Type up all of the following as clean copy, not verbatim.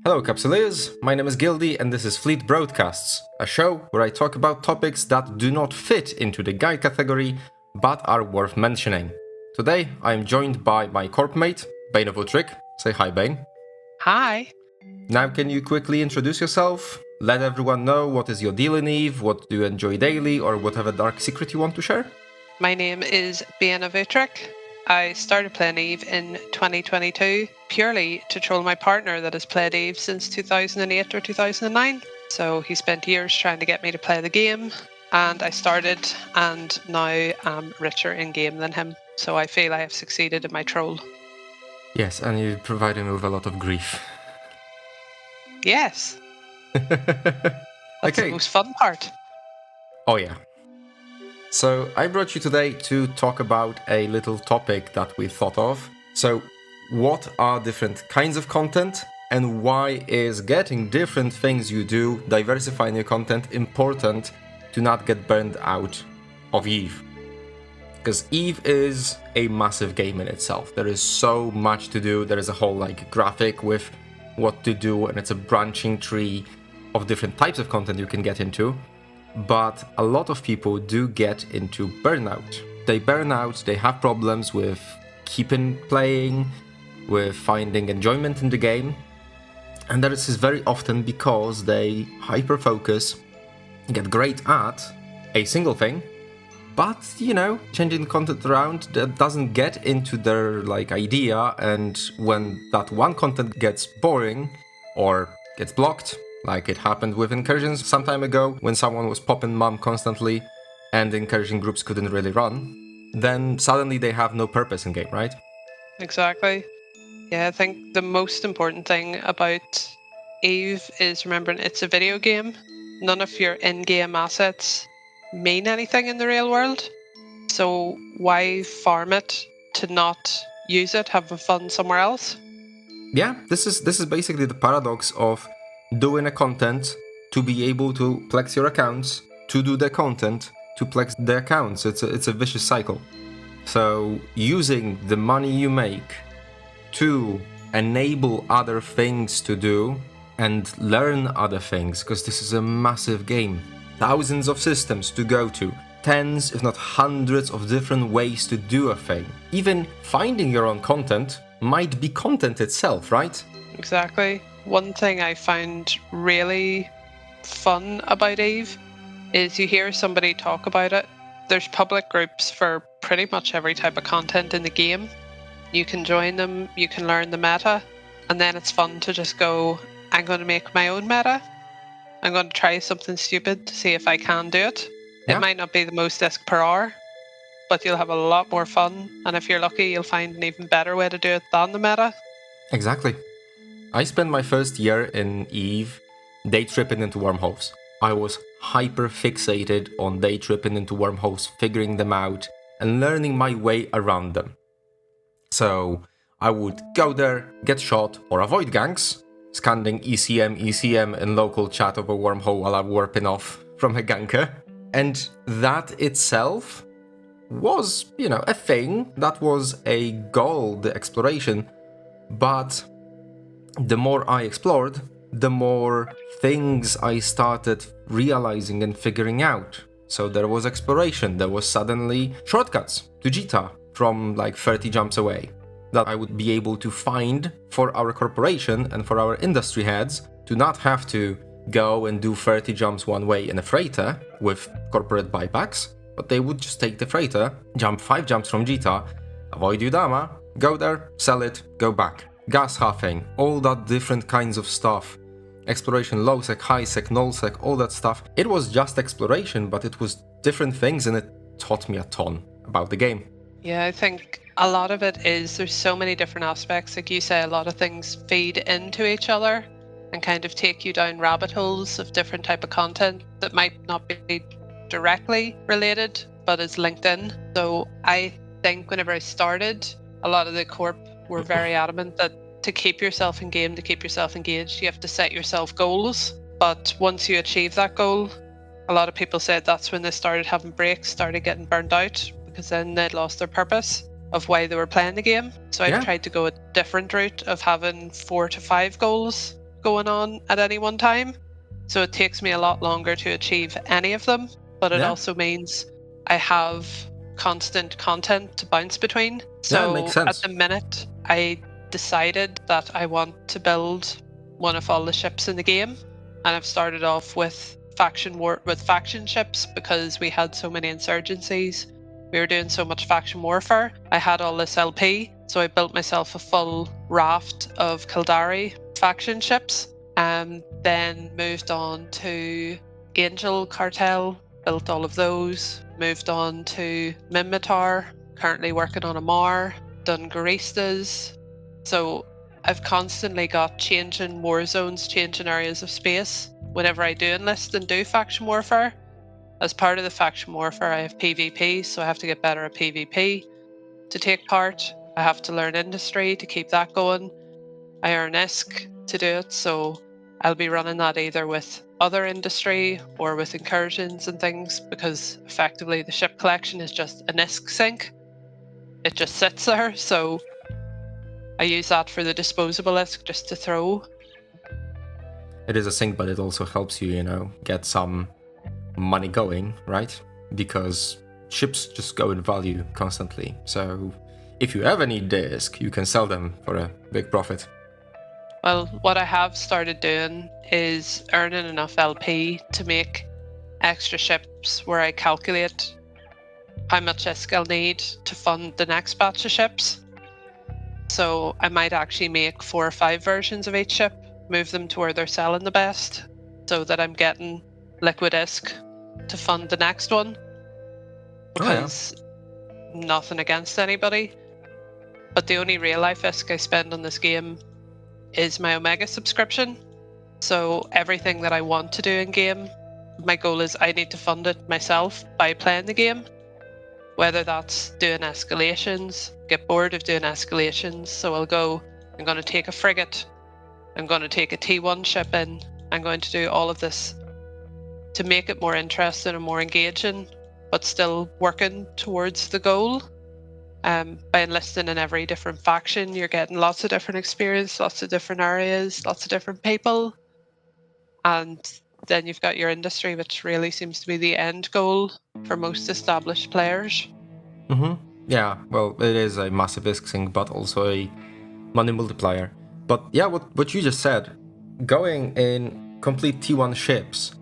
Hello Capsuleers, my name is Gildy and this is Fleet Broadcasts, a show where I talk about topics that do not fit into the guide category but are worth mentioning. Today I am joined by my corp mate, Bane of Utrecht. Say hi, Bane. Hi. Now can you quickly introduce yourself? Let everyone know what is your deal in EVE, what do you enjoy daily, or whatever dark secret you want to share. My name is Bane of Utrecht. I started playing EVE in 2022 purely to troll my partner that has played EVE since 2008 or 2009. So he spent years trying to get me to play the game, and I started, and now I'm richer in game than him. So I feel I have succeeded in my troll. Yes, and you provide him with a lot of grief. Yes. That's Okay. the most fun part. Oh yeah. So I brought you today to talk about a little topic that we thought of. So what are different kinds of content and why is getting different things you do, diversifying your content, important to not get burned out of EVE? Because EVE is a massive game in itself. There is so much to do. There is a whole graphic with what to do, and it's a branching tree of different types of content you can get into. But a lot of people do get into burnout. They burn out, they have problems with keeping playing, with finding enjoyment in the game. And this is very often because they hyper-focus, get great at a single thing, but, changing the content around that doesn't get into their, idea, and when that one content gets boring or gets blocked, like it happened with incursions some time ago when someone was popping mum constantly and the incursion groups couldn't really run, then suddenly they have no purpose in game, right? Exactly. Yeah, I think the most important thing about EVE is remembering it's a video game. None of your in-game assets mean anything in the real world. So why farm it to not use it, having fun somewhere else? Yeah, this is basically the paradox of doing a content to be able to plex your accounts, to do the content, to plex the accounts. It's a vicious cycle. So using the money you make to enable other things to do and learn other things, because this is a massive game. Thousands of systems to go to, tens if not hundreds of different ways to do a thing. Even finding your own content might be content itself, right? Exactly. One thing I find really fun about EVE is you hear somebody talk about it. There's public groups for pretty much every type of content in the game. You can join them, you can learn the meta, and then it's fun to just go, I'm going to make my own meta. I'm going to try something stupid to see if I can do it. Yeah. It might not be the most disc per hour, but you'll have a lot more fun, and if you're lucky, you'll find an even better way to do it than the meta. Exactly. I spent my first year in EVE day tripping into wormholes. I was hyper fixated on day tripping into wormholes, figuring them out, and learning my way around them. So I would go there, get shot, or avoid ganks, scanning ECM in local chat of a wormhole while I'm warping off from a ganker. And that itself was, a thing. That was a goal, the exploration. But the more I explored, the more things I started realizing and figuring out. So there was exploration, there was suddenly shortcuts to Jita from 30 jumps away that I would be able to find for our corporation and for our industry heads to not have to go and do 30 jumps one way in a freighter with corporate buybacks, but they would just take the freighter, jump 5 jumps from Jita, avoid Udama, go there, sell it, go back. Gas huffing, all that different kinds of stuff. Exploration, low sec, high sec, null sec, all that stuff. It was just exploration, but it was different things and it taught me a ton about the game. Yeah, I think a lot of it is there's so many different aspects. Like you say, a lot of things feed into each other and kind of take you down rabbit holes of different type of content that might not be directly related, but is linked in. So I think whenever I started, a lot of the corp were very adamant that to keep yourself in game, to keep yourself engaged, you have to set yourself goals. But once you achieve that goal, a lot of people said that's when they started having breaks, started getting burnt out, because then they'd lost their purpose of why they were playing the game. So I tried to go a different route of having 4 to 5 goals going on at any one time. So it takes me a lot longer to achieve any of them, but it Yeah. also means I have constant content to bounce between. Yeah, it makes So at sense. the minute, I decided that I want to build one of all the ships in the game, and I've started off with faction ships because we had so many insurgencies. We were doing so much faction warfare. I had all this LP, so I built myself a full raft of Kildari faction ships, and then moved on to Angel Cartel, built all of those, moved on to Mimitar, currently working on Amar, done Garistas. So I've constantly got changing war zones, changing areas of space whenever I do enlist and do faction warfare. As part of the faction warfare, I have PvP, so I have to get better at PvP to take part. I have to learn industry to keep that going. I earn ISK to do it, so I'll be running that either with other industry or with incursions and things, because effectively the ship collection is just an ISK sink. It just sits there, so I use that for the disposable ISK just to throw. It is a sink, but it also helps you, get some money going, right? Because ships just go in value constantly. So if you ever need disc, you can sell them for a big profit. Well, what I have started doing is earning enough LP to make extra ships where I calculate how much ISK I'll need to fund the next batch of ships. So I might actually make 4 or 5 versions of each ship, move them to where they're selling the best, so that I'm getting liquid ISK to fund the next one. Oh yeah. Because nothing against anybody, but the only real life ISK I spend on this game is my Omega subscription. So everything that I want to do in game, my goal is I need to fund it myself by playing the game. Whether that's doing escalations, get bored of doing escalations, so I'm going to take a frigate, I'm going to take a T1 ship in, I'm going to do all of this to make it more interesting and more engaging, but still working towards the goal. By enlisting in every different faction, you're getting lots of different experience, lots of different areas, lots of different people. And then you've got your industry, which really seems to be the end goal for most established players. Yeah, well, it is a massive risk thing, but also a money multiplier. But yeah, what you just said, going in complete T1 ships,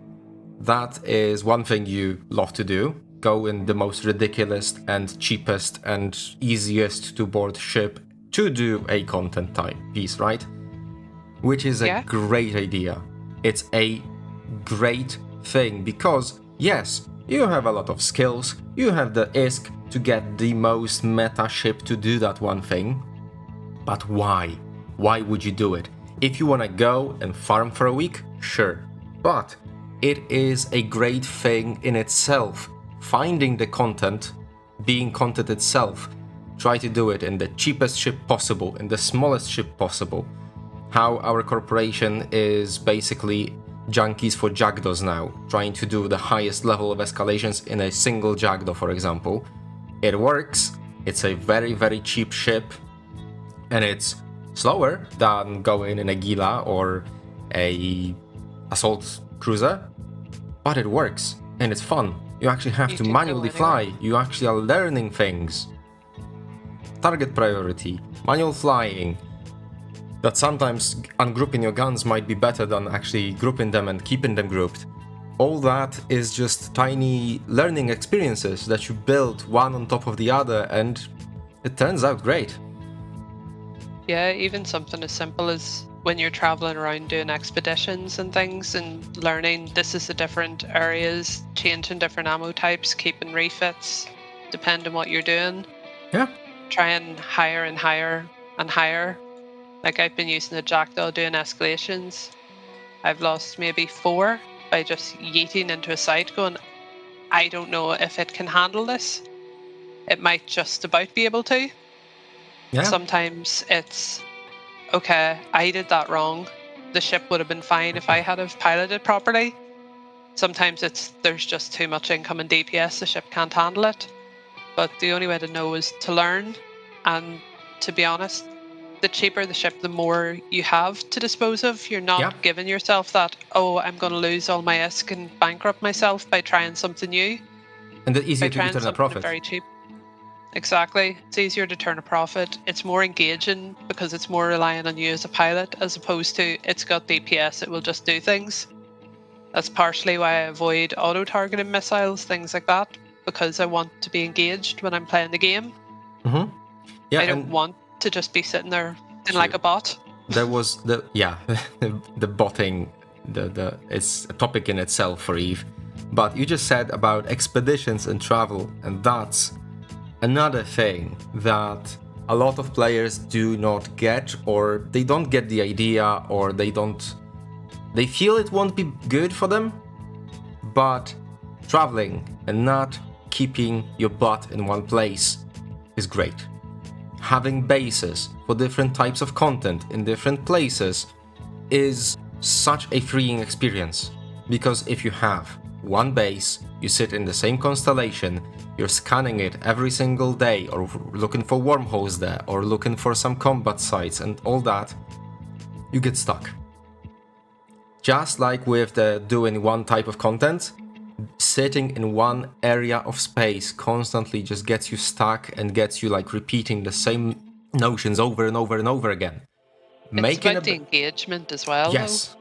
that is one thing you love to do. Go in the most ridiculous and cheapest and easiest to board ship to do a content type piece, right? Which is a Yeah. great idea. It's a great thing because, yes, you have a lot of skills, you have the ISK to get the most meta ship to do that one thing. But why? Why would you do it? If you want to go and farm for a week, sure. But it is a great thing in itself. Finding the content, being content itself. Try to do it in the cheapest ship possible, in the smallest ship possible. How our corporation is basically junkies for Jackdaws now, trying to do the highest level of escalations in a single Jackdaw, for example. It works, it's a very, very cheap ship, and it's slower than going in a Gila or a assault cruiser, but it works, and it's fun. You actually have You to can go manually anywhere. fly, you actually are learning things. Target priority, manual flying, that sometimes ungrouping your guns might be better than actually grouping them and keeping them grouped. All that is just tiny learning experiences that you build one on top of the other, and it turns out great. Yeah, even something as simple as when you're traveling around doing expeditions and things and learning this is the different areas, changing different ammo types, keeping refits, depending on what you're doing. Yeah. Try and higher and higher and higher. Like I've been using the Jackdaw doing escalations. I've lost maybe 4 by just yeeting into a site going, I don't know if it can handle this. It might just about be able to. Yeah. Sometimes it's, okay, I did that wrong. The ship would have been fine if I had have piloted properly. Sometimes it's there's just too much incoming DPS, the ship can't handle it. But the only way to know is to learn. And to be honest, the cheaper the ship, the more you have to dispose of. You're not Yeah, giving yourself that, oh, I'm going to lose all my ISK and bankrupt myself by trying something new, and the by easier to trying turn a something profit. very cheap. Exactly. It's easier to turn a profit. It's more engaging because it's more reliant on you as a pilot, as opposed to it's got DPS, it will just do things. That's partially why I avoid auto-targeting missiles, things like that, because I want to be engaged when I'm playing the game. Mm-hmm. Yeah, I don't and want to just be sitting there like true. a bot. There was the botting, the it's a topic in itself for Eve. But you just said about expeditions and travel, and that's another thing that a lot of players do not get, or they don't get the idea, or they feel it won't be good for them. But traveling and not keeping your butt in one place is great. Having bases for different types of content in different places is such a freeing experience. Because if you have one base, you sit in the same constellation, you're scanning it every single day, or looking for wormholes there, or looking for some combat sites and all that, you get stuck. Just like with the doing one type of content, sitting in one area of space constantly just gets you stuck and gets you like repeating the same notions over and over and over again. It's Making a about the engagement as well, though. yes,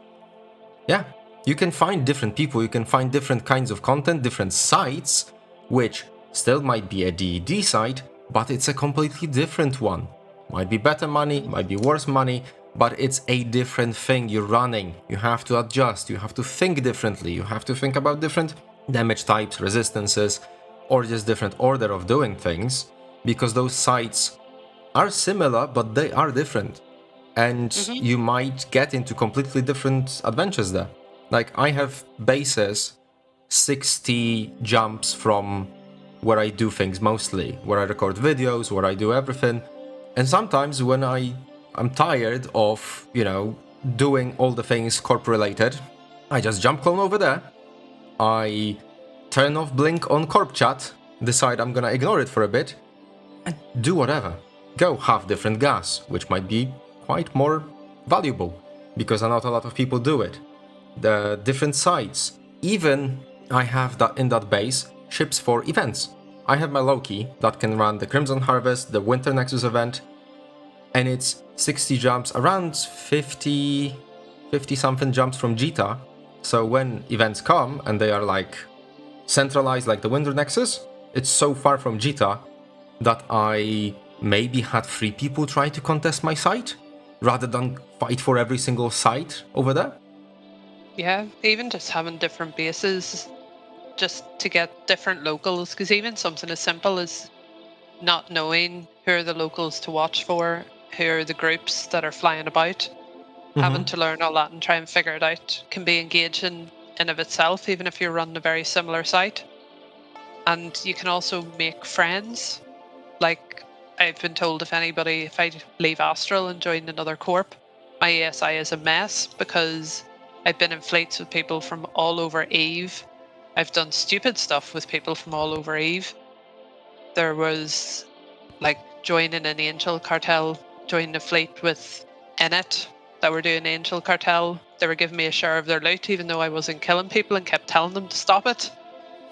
yeah, you can find different people, you can find different kinds of content, different sites, which still might be a DED site, but it's a completely different one. Might be better money, might be worse money, but it's a different thing you're running. You have to adjust, you have to think differently, you have to think about different damage types, resistances, or just different order of doing things, because those sites are similar, but they are different. And Hmm. you might get into completely different adventures there. Like, I have bases 60 jumps from where I do things mostly, where I record videos, where I do everything. And sometimes when I'm tired of, doing all the things corp related, I just jump clone over there. I turn off blink on corp chat, decide I'm gonna ignore it for a bit, and do whatever. Go have different gas, which might be quite more valuable, because not a lot of people do it. The different sites. Even I have that in that base ships for events. I have my Loki that can run the Crimson Harvest, the Winter Nexus event, and it's 60 jumps, around 50 something jumps from Jita. So when events come and they are like centralized like the Winter Nexus, it's so far from Jita that I maybe had 3 people try to contest my site rather than fight for every single site over there. Yeah, even just having different bases just to get different locals, because even something as simple as not knowing who are the locals to watch for, who are the groups that are flying about, having to learn all that and try and figure it out can be engaging in of itself, even if you're running a very similar site. And you can also make friends. Like, I've been told if I leave Astral and join another corp, my ASI is a mess because I've been in fleets with people from all over Eve. I've done stupid stuff with people from all over Eve. There was like joining an Angel cartel, joining a fleet with Init that were doing Angel cartel. They were giving me a share of their loot, even though I wasn't killing people and kept telling them to stop it.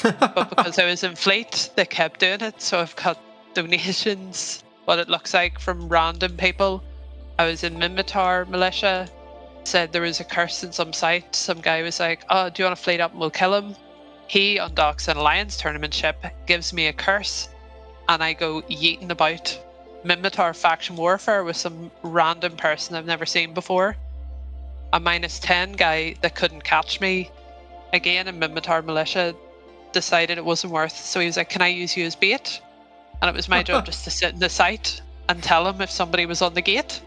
But because I was in fleet, they kept doing it. So I've got donations, what it looks like from random people. I was in Mimitar militia, said there was a curse in some site. Some guy was like, oh, do you want to fleet up and we'll kill him? He undocks an Alliance tournament ship, gives me a curse, and I go yeeting about Mimitar faction warfare with some random person I've never seen before. A -10 guy that couldn't catch me, again in Mimitar militia, decided it wasn't worth. So he was like, can I use you as bait? And it was my job just to sit in the site and tell him if somebody was on the gate.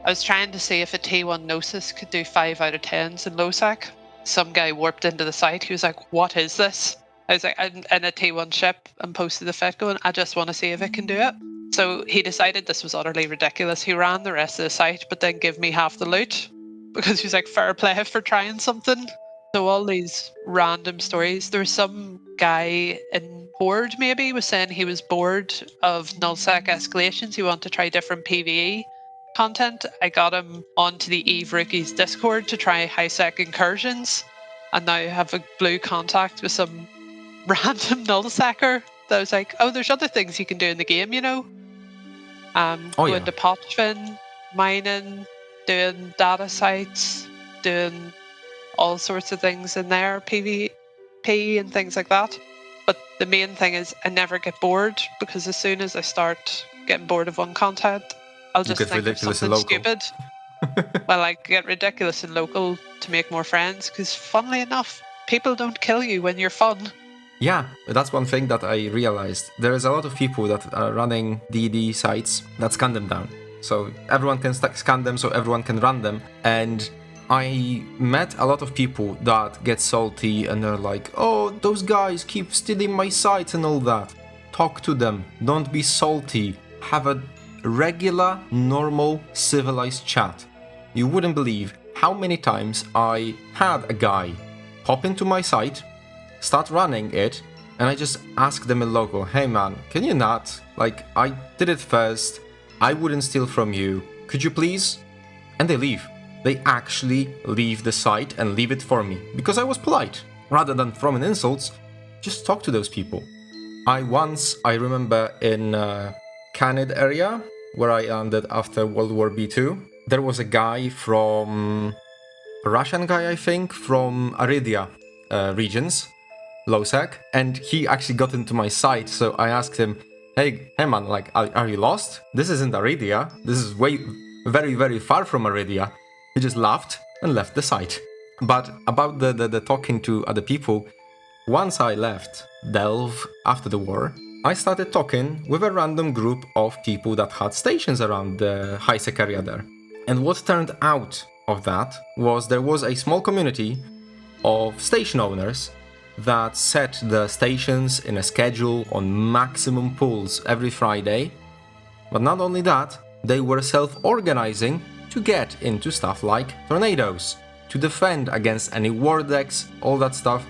I was trying to see if a T1 Gnosis could do 5 out of 10s in LOSAC. Some guy warped into the site. He was like, what is this? I was like, I'm in a T1 ship, and posted the fit going, I just want to see if it can do it. So he decided this was utterly ridiculous. He ran the rest of the site, but then gave me half the loot because he was like, fair play for trying something. So all these random stories. There was some guy in Horde maybe was saying he was bored of nullsec escalations. He wanted to try different PvE. content, I got him onto the Eve Rookies Discord to try high-sec incursions, and now I have a blue contact with some random nullsecker that was like, oh, there's other things you can do in the game, you know? Oh Going yeah. to Potvin, mining, doing data sites, doing all sorts of things in there, PvP and things like that. But the main thing is I never get bored, because as soon as I start getting bored of one content, I'll You just get think of ridiculous and something local. stupid. Well, I get ridiculous and local to make more friends, because funnily enough, people don't kill you when you're fun. Yeah, that's one thing that I realized. There is a lot of people that are running DD sites that scan them down. So everyone can scan them, so everyone can run them. And I met a lot of people that get salty and they're like, oh, those guys keep stealing my sites and all that. Talk to them. Don't be salty. Have a regular, normal, civilized chat. You wouldn't believe how many times I had a guy pop into my site, start running it, and I just ask them in local, hey man, can you not? Like, I did it first, I wouldn't steal from you, could you please? And they leave. They actually leave the site and leave it for me, because I was polite. Rather than throwing insults, just talk to those people. I remember in Canid area, where I landed after World War B2, there was a guy from, a Russian guy I think, from Aridia regions, Losec, and he actually got into my site, so I asked him, hey man, like, are you lost? This isn't Aridia, this is very, very far from Aridia. He just laughed and left the site. But about the talking to other people, once I left Delve after the war, I started talking with a random group of people that had stations around the high-sec area there. And what turned out of that was there was a small community of station owners that set the stations in a schedule on maximum pulls every Friday. But not only that, they were self-organizing to get into stuff like tornadoes, to defend against any war decks, all that stuff.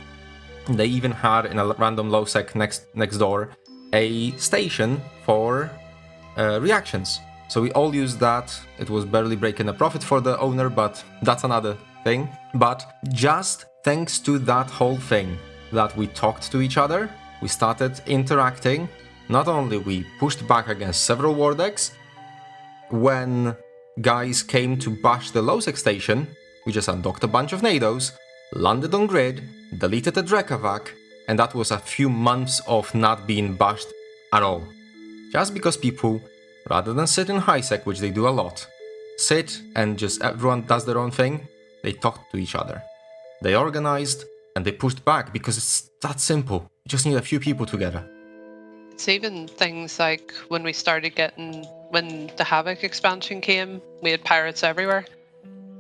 They even had in a random low sec next door a station for reactions. So we all used that. It was barely breaking a profit for the owner, but that's another thing. But just thanks to that whole thing, that we talked to each other, we started interacting. Not only we pushed back against several war decks, when guys came to bash the Losec station, we just undocked a bunch of NATOs, landed on grid, deleted a Drekavac, and that was a few months of not being bashed at all. Just because people, rather than sit in high sec, which they do a lot, sit and just everyone does their own thing, they talked to each other. They organized and they pushed back because it's that simple. You just need a few people together. It's even things like when the Havoc expansion came, we had pirates everywhere.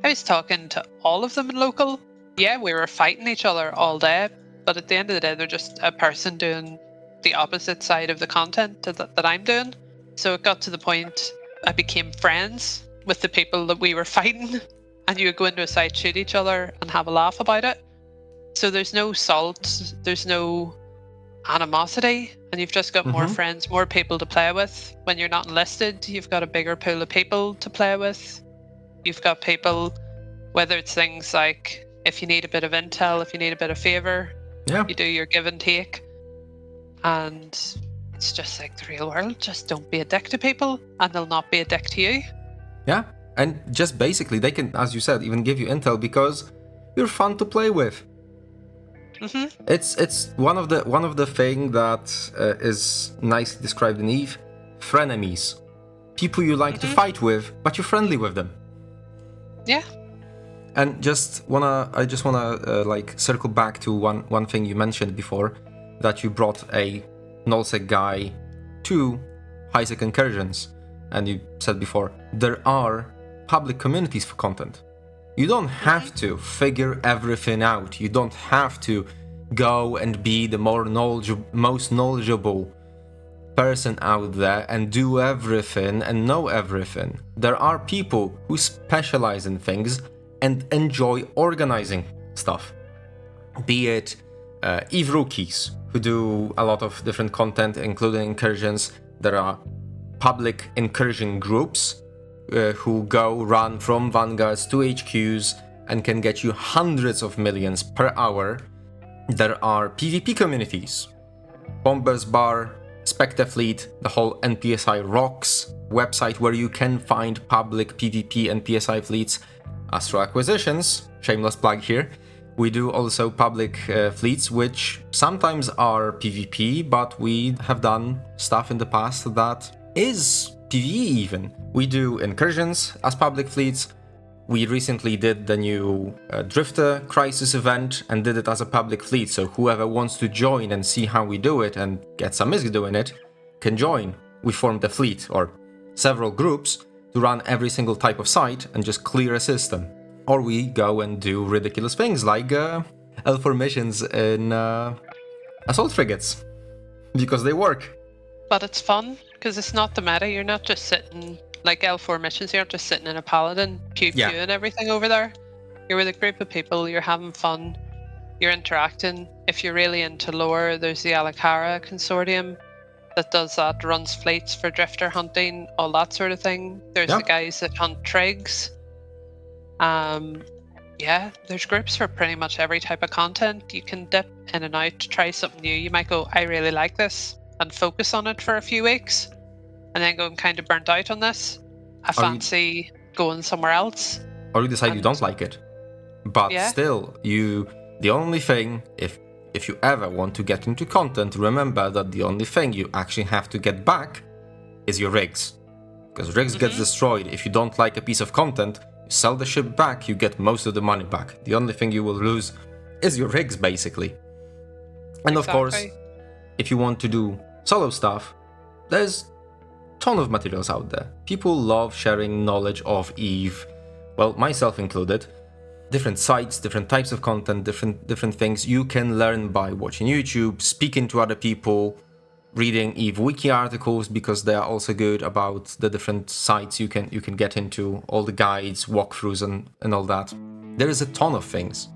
I was talking to all of them in local. Yeah, we were fighting each other all day, but at the end of the day, they're just a person doing the opposite side of the content that I'm doing. So it got to the point I became friends with the people that we were fighting, and you would go into a site, shoot each other, and have a laugh about it. So there's no salt, there's no animosity, and you've just got more friends, more people to play with. When you're not enlisted, you've got a bigger pool of people to play with. You've got people, whether it's things like if you need a bit of intel, if you need a bit of favor, Yeah. you do your give and take. And it's just like the real world. Just don't be a dick to people, and they'll not be a dick to you. Yeah, and just basically they can, as you said, even give you intel because you're fun to play with. It's one of the thing that is nicely described in Eve, frenemies, people you like to fight with, but you're friendly with them. Yeah. And I just wanna like circle back to one thing you mentioned before, that you brought a nullsec guy to highsec incursions, and you said before there are public communities for content. You don't have to figure everything out. You don't have to go and be the most knowledgeable person out there and do everything and know everything. There are people who specialize in things and enjoy organizing stuff. Be it Eve rookies who do a lot of different content, including incursions. There are public incursion groups who run from vanguards to HQs and can get you hundreds of millions per hour. There are PvP communities. Bombers Bar, Spectre Fleet, the whole NPSI Rocks website where you can find public PvP and PSI fleets. Astro Acquisitions, shameless plug here. We do also public fleets, which sometimes are PvP, but we have done stuff in the past that is PvE even. We do incursions as public fleets. We recently did the new Drifter Crisis event and did it as a public fleet, so whoever wants to join and see how we do it and get some misc doing it can join. We formed a fleet, or several groups, to run every single type of site and just clear a system. Or we go and do ridiculous things like L4 missions in assault frigates, because they work. But it's fun, because it's not the meta. You're not just sitting, like L4 missions, you're not just sitting in a paladin, pew-pewing everything over there. You're with a group of people, you're having fun, you're interacting. If you're really into lore, there's the Alakara consortium that does that, runs fleets for drifter hunting, all that sort of thing. There's the guys that hunt trigs. There's groups for pretty much every type of content. You can dip in and out, try something new. You might go, I really like this, and focus on it for a few weeks, and then go and kind of burnt out on this. I fancy going somewhere else. Or you decide you don't like it. But still, the only thing, if you ever want to get into content, remember that the only thing you actually have to get back is your rigs. Because rigs gets destroyed. If you don't like a piece of content, you sell the ship back, you get most of the money back. The only thing you will lose is your rigs, basically. And of course, if you want to do solo stuff, there's a ton of materials out there. People love sharing knowledge of EVE, well, myself included. Different sites, different types of content, different things you can learn by watching YouTube, speaking to other people, reading EVE wiki articles, because they are also good about the different sites you can get into, all the guides, walkthroughs and all that. There is a ton of things.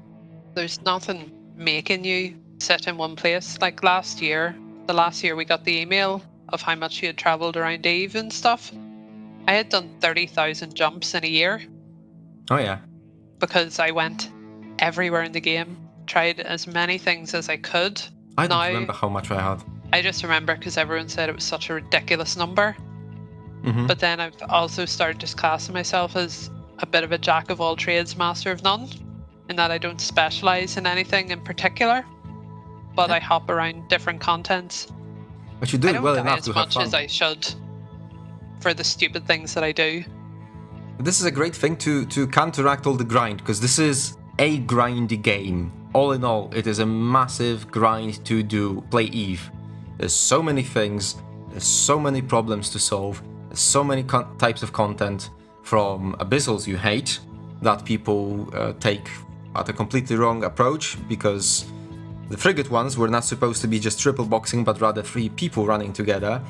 There's nothing making you sit in one place. Like the last year we got the email of how much you had traveled around EVE and stuff. I had done 30,000 jumps in a year. Oh yeah. Because I went everywhere in the game, tried as many things as I could. I don't remember how much I had. I just remember because everyone said it was such a ridiculous number. Mm-hmm. But then I've also started just classing myself as a bit of a jack of all trades, master of none, in that I don't specialize in anything in particular, but I hop around different contents. But you do it well enough to have fun. As much as I should for the stupid things that I do. This is a great thing to counteract all the grind, because this is a grindy game. All in all, it is a massive grind to play EVE. There's so many things, there's so many problems to solve, there's so many types of content, from abyssals you hate, that people take at a completely wrong approach, because the frigate ones were not supposed to be just triple boxing, but rather 3 people running together.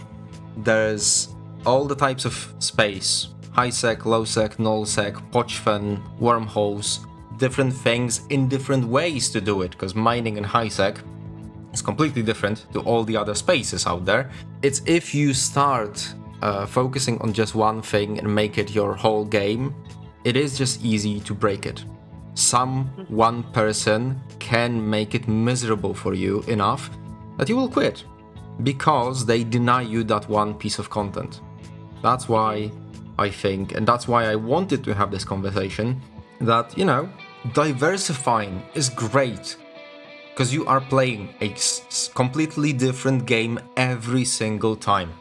There's all the types of space, high sec, low sec, null sec, pochfen, wormholes, different things in different ways to do it, because mining in high sec is completely different to all the other spaces out there. It's if you start focusing on just one thing and make it your whole game, it is just easy to break it. One person can make it miserable for you enough that you will quit, because they deny you that one piece of content. That's why I think, and that's why I wanted to have this conversation, that, diversifying is great, because you are playing a completely different game every single time.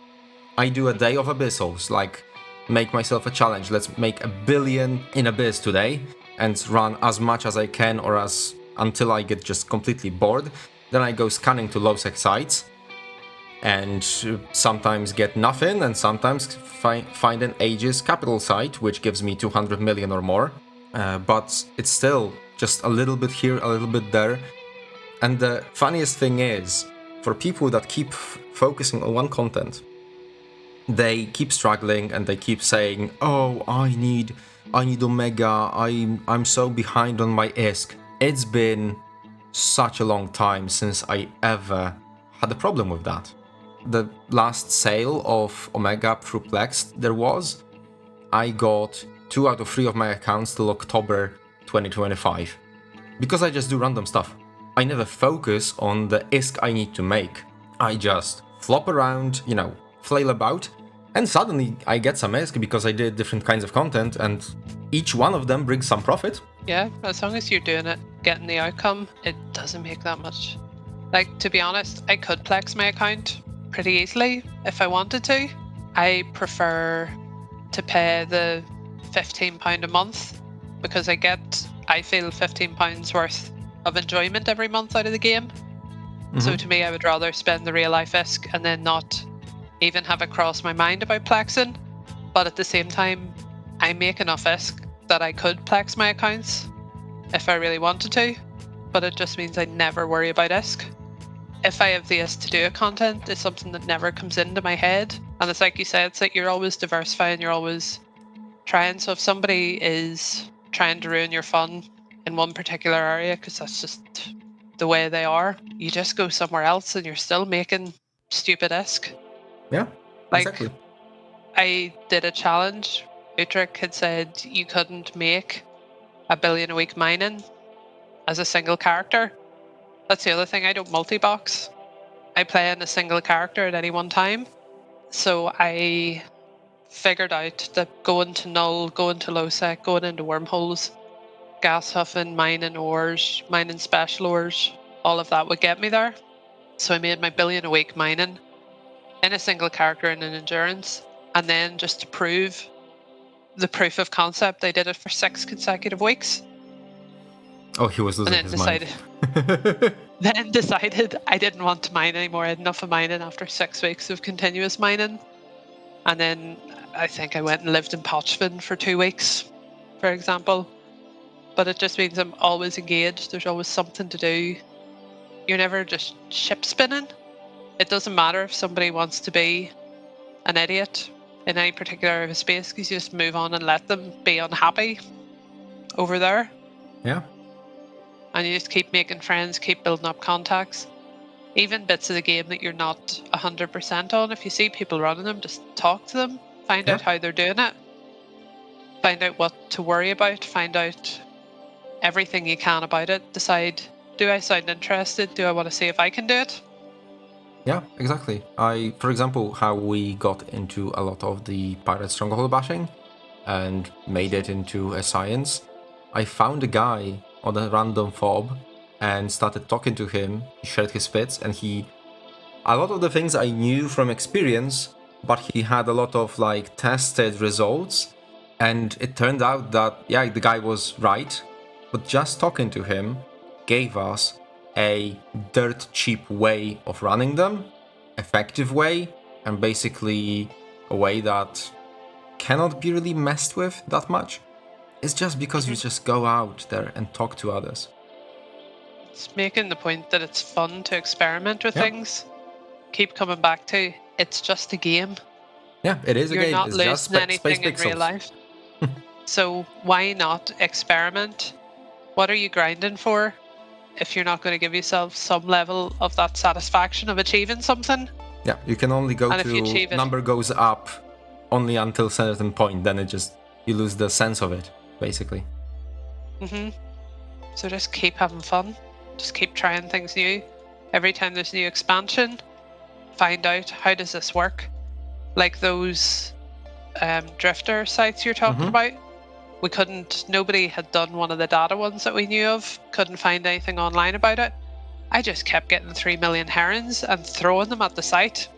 I do a day of abyssals, like make myself a challenge. Let's make 1 billion in abyss today and run as much as I can, or until I get just completely bored. Then I go scanning to low sec sites and sometimes get nothing, and sometimes find an Aegis capital site, which gives me 200 million or more. But it's still just a little bit here, a little bit there. And the funniest thing is, for people that keep focusing on one content, they keep struggling and they keep saying, oh, I need Omega, I'm so behind on my ISK. It's been such a long time since I ever had a problem with that. The last sale of Omega through PLEX I got 2 out of 3 of my accounts till October 2025. Because I just do random stuff. I never focus on the ISK I need to make. I just flop around, flail about, and suddenly I get some ISK because I did different kinds of content, and each one of them brings some profit. Yeah, as long as you're doing it, getting the outcome, it doesn't make that much. Like, to be honest, I could PLEX my account pretty easily if I wanted to. I prefer to pay the £15 a month because I feel £15 worth of enjoyment every month out of the game. So to me, I would rather spend the real life ISK and then not even have it cross my mind about plexing. But at the same time, I make enough ISK that I could PLEX my accounts if I really wanted to, but it just means I never worry about ISK. If I have the ISK to do a content, it's something that never comes into my head. And it's like you said, it's like you're always diversifying, you're always trying. So if somebody is trying to ruin your fun in one particular area, because that's just the way they are, you just go somewhere else and you're still making stupid ISK. Yeah, exactly. Like, I did a challenge. Utrecht had said you couldn't make $1 billion a week mining as a single character. That's the other thing. I don't multi-box. I play in a single character at any one time. So I figured out that going to null, going to low sec, going into wormholes, gas huffing, mining ores, mining special ores, all of that would get me there. So I made my $1 billion a week mining in a single character in an endurance. And then just to prove the proof of concept, I did it for 6 consecutive weeks. Oh, he was losing his mind. Then decided I didn't want to mine anymore. I had enough of mining after 6 weeks of continuous mining. And then I think I went and lived in Potchvin for 2 weeks, for example. But it just means I'm always engaged. There's always something to do. You're never just ship spinning. It doesn't matter if somebody wants to be an idiot in any particular area of space, because you just move on and let them be unhappy over there. Yeah. And you just keep making friends, keep building up contacts. Even bits of the game that you're not 100% on, if you see people running them, just talk to them, find out how they're doing it, find out what to worry about, find out everything you can about it, decide, do I sound interested? Do I want to see if I can do it? Yeah, exactly. For example, how we got into a lot of the pirate stronghold bashing and made it into a science. I found a guy on a random fob and started talking to him. He shared his fits, and a lot of the things I knew from experience, but he had a lot of tested results, and it turned out that the guy was right, but just talking to him gave us a dirt cheap way of running them, effective way, and basically a way that cannot be really messed with that much. It's just because you just go out there and talk to others. It's making the point that it's fun to experiment with things. Keep coming back to, it's just a game. Yeah, it is a game. You're not it's losing just anything space in real pixels. life. So why not experiment? What are you grinding for if you're not going to give yourself some level of that satisfaction of achieving something? Yeah, you can only go And if you to achieve it, number goes up only until a certain point, then you lose the sense of it, basically. So just keep having fun. Just keep trying things new. Every time there's new expansion, find out, how does this work? Like those drifter sites you're talking about. Nobody had done one of the data ones that we knew of, couldn't find anything online about it. I just kept getting 3 million herons and throwing them at the site,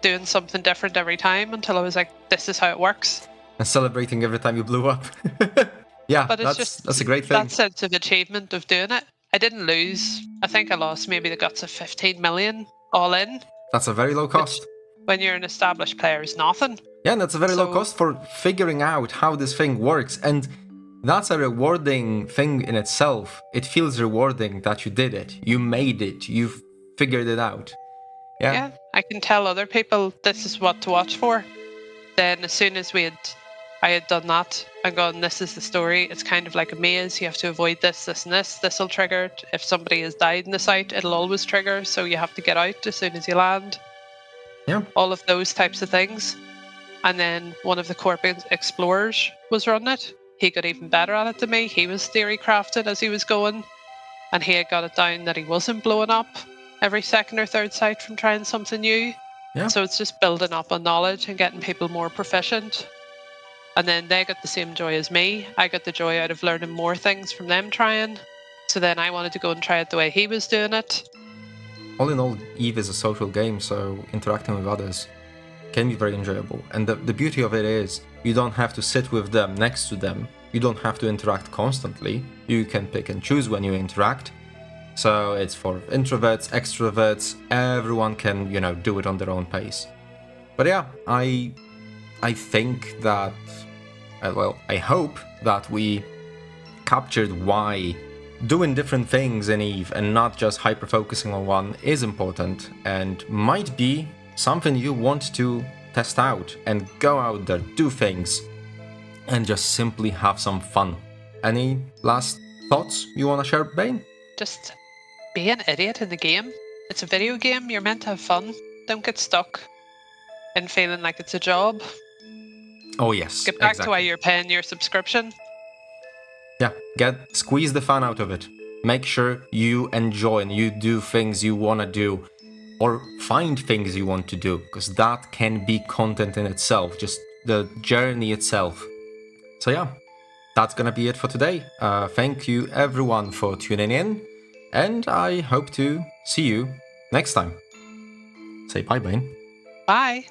doing something different every time until I was like, this is how it works. And celebrating every time you blew up. Yeah, But it's that's a great thing. That sense of achievement of doing it. I didn't lose. I think I lost maybe the guts of 15 million all in. That's a very low cost. When you're an established player, is nothing. Yeah, and that's a very low cost for figuring out how this thing works. And that's a rewarding thing in itself. It feels rewarding that you did it. You made it. You've figured it out. Yeah, I can tell other people this is what to watch for. Then as soon as I had done that and gone, this is the story. It's kind of like a maze. You have to avoid this, this, and this. This will trigger it. If somebody has died in the site, it'll always trigger. So you have to get out as soon as you land. Yeah. All of those types of things. And then one of the corp explorers was running it. He got even better at it than me. He was theory crafted as he was going, and he had got it down that he wasn't blowing up every second or third site from trying something new. Yeah. So it's just building up on knowledge and getting people more proficient. And then they got the same joy as me. I got the joy out of learning more things from them trying. So then I wanted to go and try it the way he was doing it. All in all, Eve is a social game, so interacting with others can be very enjoyable. And the beauty of it is, you don't have to sit with them next to them. You don't have to interact constantly. You can pick and choose when you interact. So it's for introverts, extroverts, everyone can, do it on their own pace. But yeah, I think that, I hope that we captured why doing different things in Eve and not just hyper-focusing on one is important and might be something you want to test out and go out there, do things, and just simply have some fun. Any last thoughts you want to share, Bane? Just be an idiot in the game. It's a video game, you're meant to have fun. Don't get stuck in feeling like it's a job. Oh yes, Get back exactly. to why you're paying your subscription. Yeah, squeeze the fun out of it. Make sure you enjoy and you do things you want to do, or find things you want to do, because that can be content in itself, just the journey itself. So yeah, that's gonna be it for today. Thank you everyone for tuning in, and I hope to see you next time. Say bye, Bane. Bye.